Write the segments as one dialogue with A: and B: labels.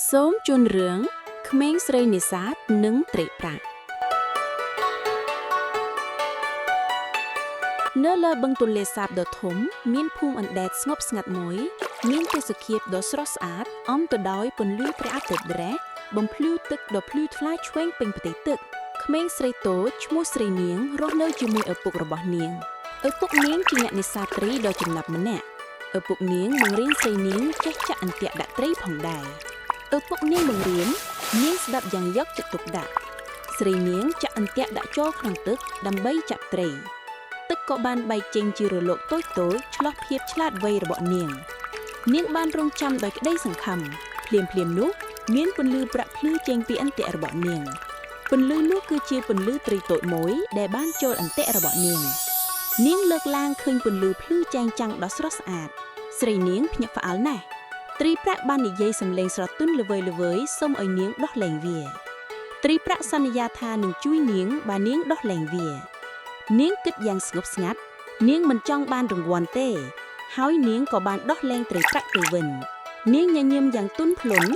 A: សូមជូនរឿងក្មេងស្រីនេសាទនិងត្រីប្រាក់នៅលើបឹងទន្លេសាបដ៏ធំមានភូមិអណ្ដែតស្ងប់ស្ងាត់មួយមានទេសភាពដ៏ស្រស់ស្អាតអមទៅដោយពន្លឺព្រះអាទិត្យរះបំភ្លឺទឹកដ៏ភ្លឺថ្លាឆ្វេងពេញផ្ទៃទឹកក្មេងស្រីតូចឈ្មោះស្រីនាងរស់នៅជាមួយឪពុករបស់នាងឪពុកនាងជាអ្នកនេសាទត្រីដ៏ចំណាប់ម្នាក់ឪពុកនាងបង្រៀនស្រីនាងចេះចាក់អន្ទាក់ដាក់ត្រីផងដែរឪពុកនាងបង្រៀននាងស្ដាប់យ៉ាងយកចិត្តទុកដាក់ស្រីនាងចាក់អន្ទាក់ដាក់ចូលក្នុងទឹកដើម្បីចាប់ត្រីទឹកក៏បានបែកចេញជារលកតូចៗឆ្លោះភាពឆ្លាតវៃរបស់នាងបានរងចាំដោយក្តីសង្ឃឹមភ្លាមនោះមានពន្លឺប្រាក់ភ្លឺចេញពីអន្ទាក់របស់នាងពន្លឺនោះគឺជាពន្លឺត្រីតូចមួយដែលបានចូលអន្ទាក់របស់នាងលើកឡើងឃើញពន្លឺភ្លឺចែងចាំងដ៏ស្រស់ស្អាតស្រីនាងភ្ញាក់ផ្អើលណាស់ត្រីប្រាក់បាននិយាយសំឡេងស្រទន់ល្វើយសុំឲ្យនាងដោះលែងវាត្រីប្រាក់សន្យាថានឹងជួយនាងបើនាងដោះលែងវានាងគិតយ៉ាងស្ងប់ស្ងាត់នាងមិនចង់បានរង្វាន់ទេហើយនាងក៏បានដោះលែងត្រីប្រាក់ទៅវិញនាងញញឹមយ៉ាងទន់ភ្លន់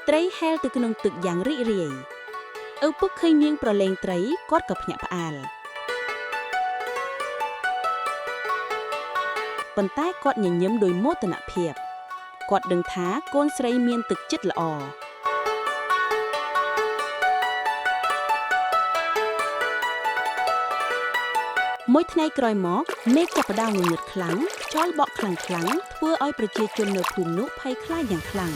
A: ត្រីហែលទៅក្នុងទឹកយ៉ាងរីករាយឪពុកឃើញនាងប្រឡែងត្រីគាត់ក៏ភ្ញាក់ផ្អើលប៉ុន្តែគាត់ញញឹមដោយមោទនភាពគាត់ដឹងថាកូនស្រីមានទឹកចិត្តល្អមួយថ្ងៃក្រោយមកមេឃចាប់ផ្ដើមងងឹតខ្លាំងខ្យល់បក់ខ្លាំងធ្វើឲ្យប្រជាជននៅភូមិនោះភ័យខ្លាចយ៉ាងខ្លាំង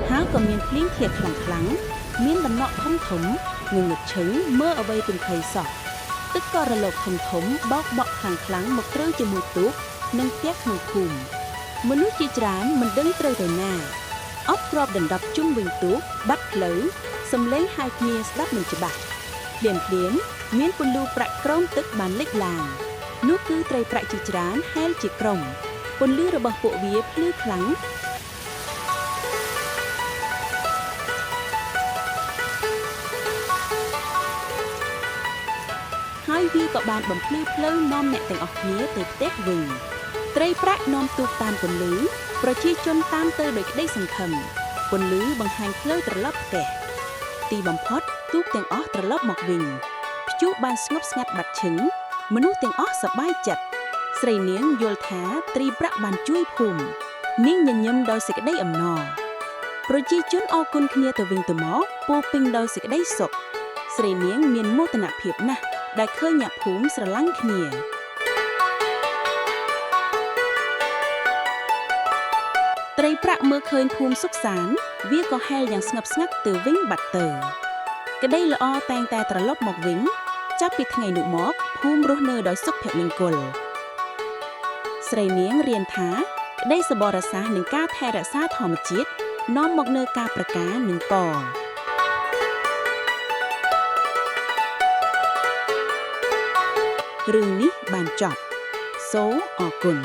A: ហើយក៏មានភ្លៀងធ្លាក់ខ្លាំងមានដំណក់ធំងងឹតឈឹងមើលអ្វីពុំឃើញសោះទឹកក៏រលកធំបោកបក់ខ្លាំងមកត្រូវជាមួយទូកនិងផ្ទះក្នុងភូមិមនុស្សជាច្រើនមិនដឹងត្រូវទៅណាអបគ្របដណ្ដប់ជុំវិញទូកបាត់ផ្លូវសំឡេងហៅគ្នាស្ដាប់មិនច្បាស់ភ្លាមមានពន្លឺប្រាក់ក្រោមទឹកបានលេចឡើងនោះគឺត្រីប្រាក់ជាច្រើនហែលជាក្រុមពន្លឺរបស់ពួកវាភ្លឺខ្លាំងហើយវាក៏បានបំភ្លឺផ្លូវនាំអ្នកទាំងអស់គ្នាទៅផ្ទះវិញត្រីប្រាក់នាំទូកតាមពន្លឺប្រជាជនតាមទៅដោយក្តីសង្ឃឹមពន្លឺបង្ហាញផ្លូវត្រឡប់ផ្ទះទីបំផុតទូកទាំងអស់ត្រឡប់មកវិញព្យុះបានស្ងប់ស្ងាត់បាត់ឈឹងមនុស្សទាំងអស់សប្បាយចិត្តស្រីនាងយល់ថាត្រីប្រាក់បានជួយភូមិនាងញញឹមដោយសេចក្តីអំណរប្រជាជនអរគុណគ្នាទៅវិញទៅមកពោពេញដោយសេចក្តីសុខស្រីនាងមានមោទនភាពណាស់ដែលឃើញអ្នកភូមិស្រឡាញ់គ្នាត្រីប្រាក់មើលឃើញភូមិសុខសាន្តវាក៏ហែលយ៉ាងស្ងប់ស្ងាត់ទៅវិញបាត់ទៅក្តីល្អតែងតែត្រឡប់មកវិញចាប់ពីថ្ងៃនោះមកភូមិរស់នៅដោយសុភមង្គលស្រីនាងរៀនថាក្តីសប្បុរសៈនិងការថែរក្សាធម្មជាតិនាំមកនូវការប្រការនិងពររឿងនេះបានចប់សូមអរគុណ